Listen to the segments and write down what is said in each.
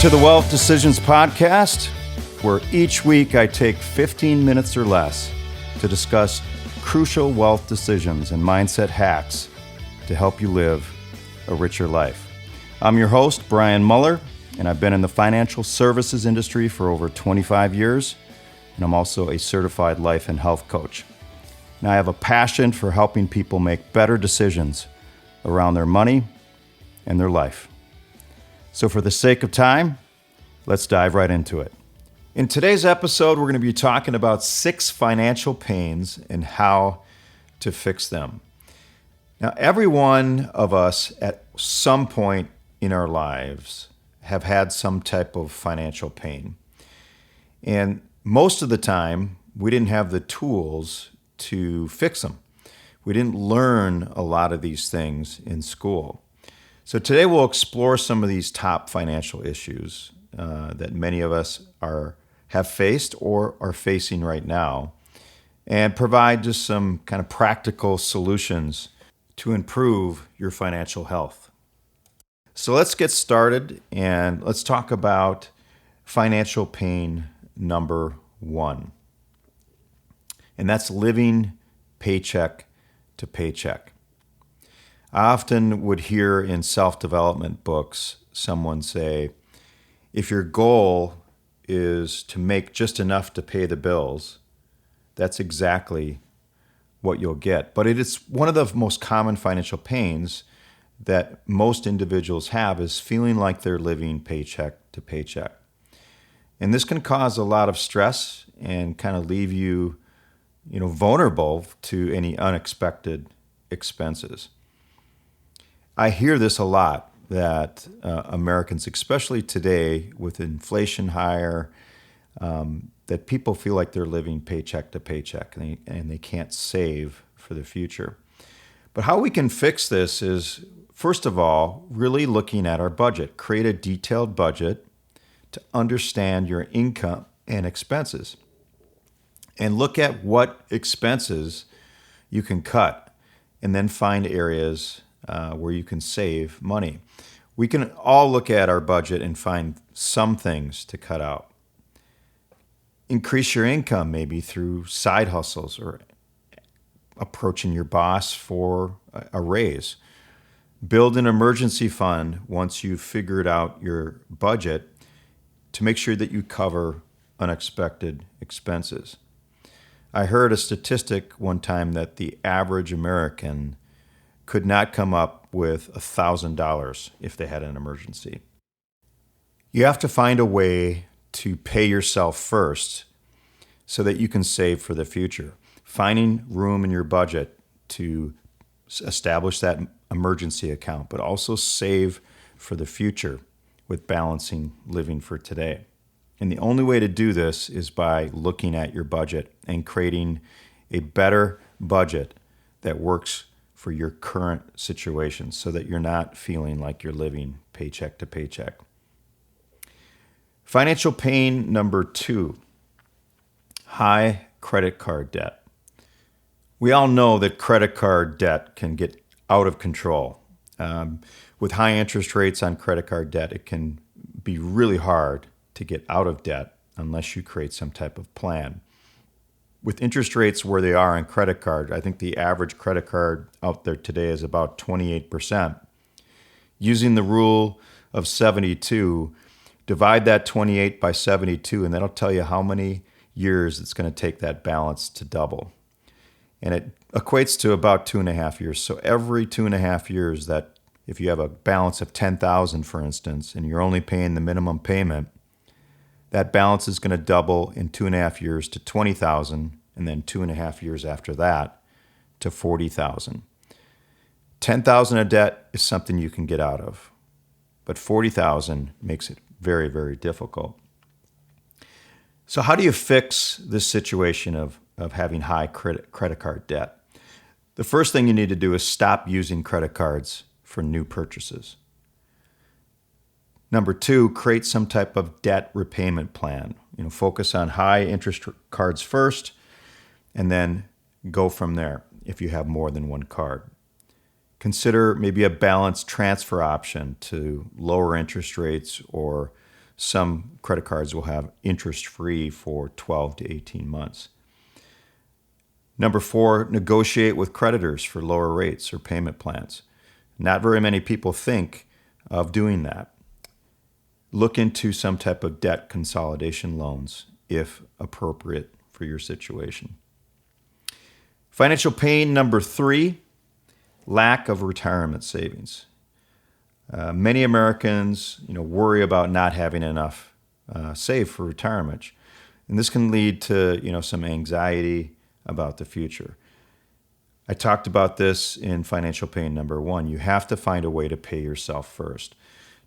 to the Wealth Decisions Podcast, where each week I take 15 minutes or less to discuss crucial wealth decisions and mindset hacks to help you live a richer life. I'm your host, Brian Muller, and I've been in the financial services industry for over 25 years, and I'm also a certified life and health coach. And I have a passion for helping people make better decisions around their money and their life. So for the sake of time, let's dive right into it. In today's episode, we're going to be talking about 6 financial pains and how to fix them. Now, every one of us at some point in our lives have had some type of financial pain. And most of the time, we didn't have the tools to fix them. We didn't learn a lot of these things in school. So today we'll explore some of these top financial issues that many of us have faced or are facing right now, and provide just some kind of practical solutions to improve your financial health. So let's get started and let's talk about financial pain number 1. And that's living paycheck to paycheck. I often would hear in self-development books someone say, if your goal is to make just enough to pay the bills, that's exactly what you'll get. But it is one of the most common financial pains that most individuals have, is feeling like they're living paycheck to paycheck. And this can cause a lot of stress and kind of leave you, vulnerable to any unexpected expenses. I hear this a lot, that Americans, especially today with inflation higher, that people feel like they're living paycheck to paycheck and they can't save for the future. But how we can fix this is, first of all, really looking at our budget. Create a detailed budget to understand your income and expenses. And look at what expenses you can cut, and then find areas where you can save money. We can all look at our budget and find some things to cut out. Increase your income maybe through side hustles or approaching your boss for a raise. Build an emergency fund once you've figured out your budget to make sure that you cover unexpected expenses. I heard a statistic one time that the average American could not come up with $1,000 if they had an emergency. You have to find a way to pay yourself first so that you can save for the future. Finding room in your budget to establish that emergency account, but also save for the future with balancing living for today. And the only way to do this is by looking at your budget and creating a better budget that works for your current situation so that you're not feeling like you're living paycheck to paycheck. Financial pain number 2, high credit card debt. We all know that credit card debt can get out of control. With high interest rates on credit card debt, it can be really hard to get out of debt unless you create some type of plan. With interest rates where they are on credit card, I think the average credit card out there today is about 28%. Using the rule of 72, divide that 28 by 72, and that'll tell you how many years it's going to take that balance to double. And it equates to about 2.5 years. So every 2.5 years, that if you have a balance of $10,000, for instance, and you're only paying the minimum payment, that balance is going to double in 2.5 years to $20,000, and then 2.5 years after that to $40,000. $10,000 of debt is something you can get out of, but $40,000 makes it very, very difficult. So how do you fix this situation of having high credit card debt? The first thing you need to do is stop using credit cards for new purchases. Number 2, create some type of debt repayment plan. Focus on high interest cards first, and then go from there if you have more than one card. Consider maybe a balance transfer option to lower interest rates or some credit cards will have interest-free for 12 to 18 months. Number 4, negotiate with creditors for lower rates or payment plans. Not very many people think of doing that. Look into some type of debt consolidation loans if appropriate for your situation. Financial pain number 3, lack of retirement savings. Many Americans, worry about not having enough saved for retirement, and this can lead to, some anxiety about the future. I talked about this in financial pain number 1. You have to find a way to pay yourself first.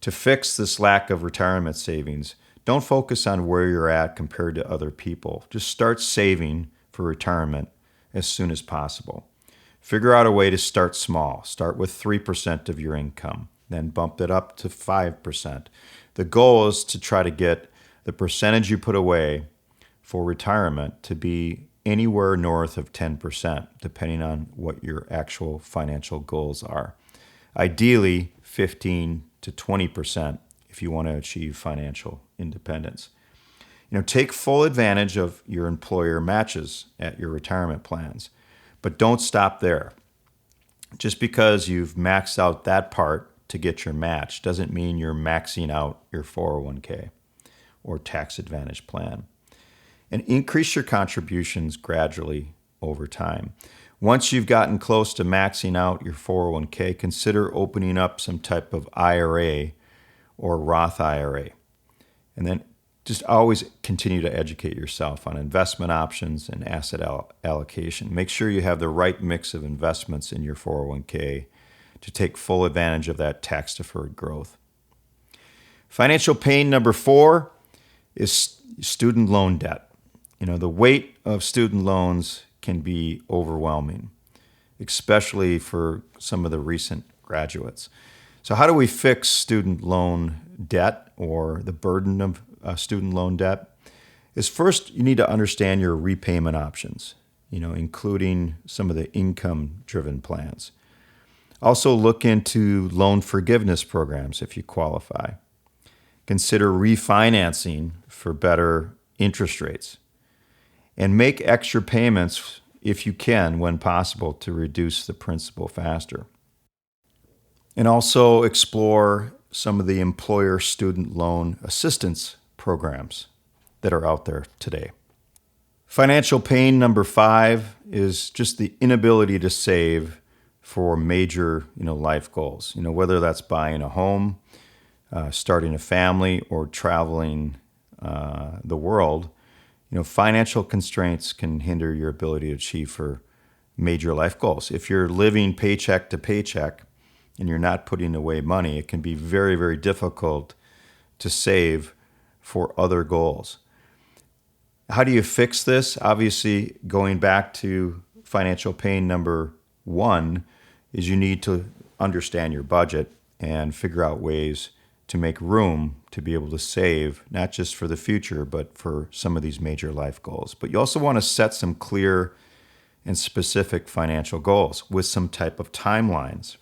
To fix this lack of retirement savings, don't focus on where you're at compared to other people. Just start saving for retirement as soon as possible. Figure out a way to start small. Start with 3% of your income, then bump it up to 5%. The goal is to try to get the percentage you put away for retirement to be anywhere north of 10%, depending on what your actual financial goals are. Ideally, 15 to 20% if you want to achieve financial independence. Take full advantage of your employer matches at your retirement plans, but don't stop there. Just because you've maxed out that part to get your match doesn't mean you're maxing out your 401k or tax advantage plan. And increase your contributions gradually over time. Once you've gotten close to maxing out your 401k, consider opening up some type of IRA or Roth IRA. And then just always continue to educate yourself on investment options and asset allocation. Make sure you have the right mix of investments in your 401k to take full advantage of that tax-deferred growth. Financial pain number 4 is student loan debt. The weight of student loans can be overwhelming, especially for some of the recent graduates. So how do we fix student loan debt or the burden of student loan debt? Is first, you need to understand your repayment options, including some of the income-driven plans. Also look into loan forgiveness programs if you qualify. Consider refinancing for better interest rates. And make extra payments if you can when possible to reduce the principal faster. And also explore some of the employer student loan assistance programs that are out there today. Financial pain number 5 is just the inability to save for major, life goals. Whether that's buying a home, starting a family, or traveling the world. Financial constraints can hinder your ability to achieve for major life goals. If you're living paycheck to paycheck and you're not putting away money, it can be very, very difficult to save for other goals. How do you fix this? Obviously, going back to financial pain number 1 is you need to understand your budget and figure out ways to make room to be able to save, not just for the future, but for some of these major life goals. But you also want to set some clear and specific financial goals with some type of timelines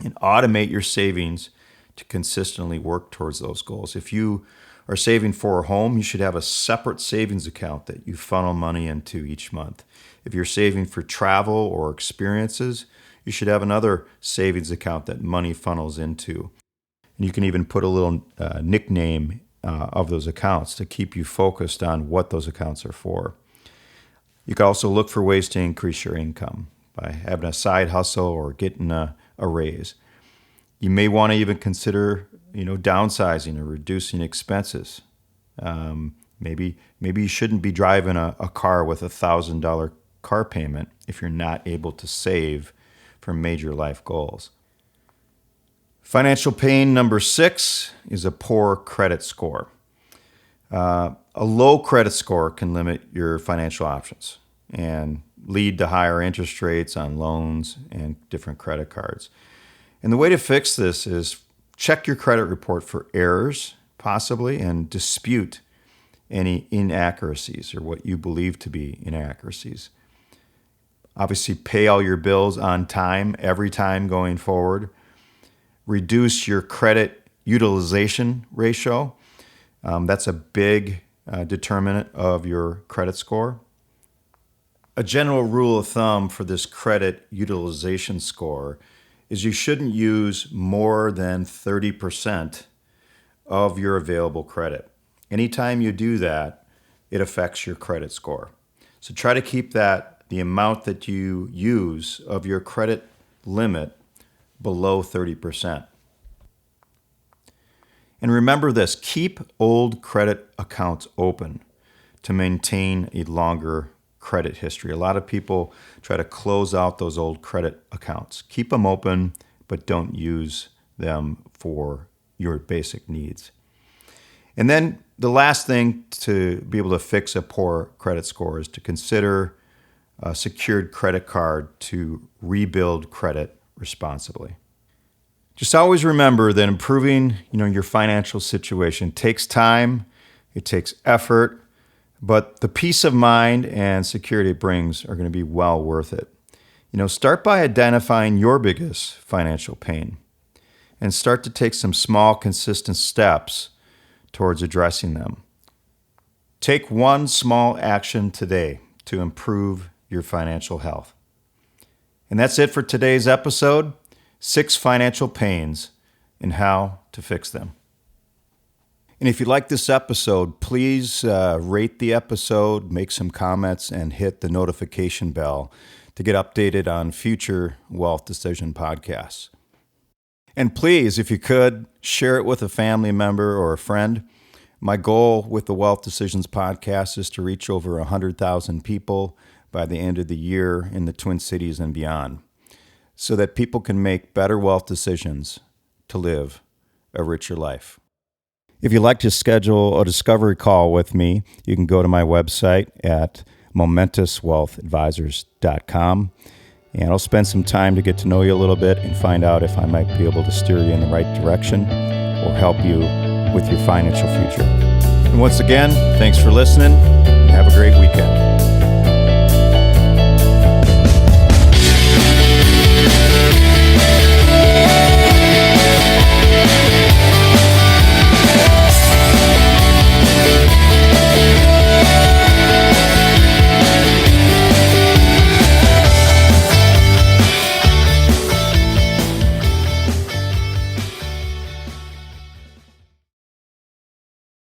and automate your savings to consistently work towards those goals. If you are saving for a home, you should have a separate savings account that you funnel money into each month. If you're saving for travel or experiences, you should have another savings account that money funnels into. And you can even put a little nickname of those accounts to keep you focused on what those accounts are for. You can also look for ways to increase your income by having a side hustle or getting a raise. You may want to even consider, downsizing or reducing expenses. Maybe you shouldn't be driving a car with $1,000 car payment if you're not able to save for major life goals. Financial pain number 6 is a poor credit score. A low credit score can limit your financial options and lead to higher interest rates on loans and different credit cards. And the way to fix this is check your credit report for errors, possibly, and dispute any inaccuracies or what you believe to be inaccuracies. Obviously, pay all your bills on time, every time going forward. Reduce your credit utilization ratio. That's a big determinant of your credit score. A general rule of thumb for this credit utilization score is you shouldn't use more than 30% of your available credit. Anytime you do that, it affects your credit score. So try to keep the amount that you use of your credit limit below 30%. And remember this, keep old credit accounts open to maintain a longer credit history. A lot of people try to close out those old credit accounts. Keep them open, but don't use them for your basic needs. And then the last thing to be able to fix a poor credit score is to consider a secured credit card to rebuild credit responsibly. Just always remember that improving, your financial situation takes time, it takes effort, but the peace of mind and security it brings are going to be well worth it. Start by identifying your biggest financial pain and start to take some small, consistent steps towards addressing them. Take one small action today to improve your financial health. And that's it for today's episode, 6 financial pains and how to fix them. And if you like this episode, please rate the episode, make some comments, and hit the notification bell to get updated on future Wealth Decision podcasts. And please, if you could, share it with a family member or a friend. My goal with the Wealth Decisions podcast is to reach over 100,000 people by the end of the year in the Twin Cities and beyond, so that people can make better wealth decisions to live a richer life. If you'd like to schedule a discovery call with me, you can go to my website at momentouswealthadvisors.com, and I'll spend some time to get to know you a little bit and find out if I might be able to steer you in the right direction or help you with your financial future. And once again, thanks for listening and have a great weekend.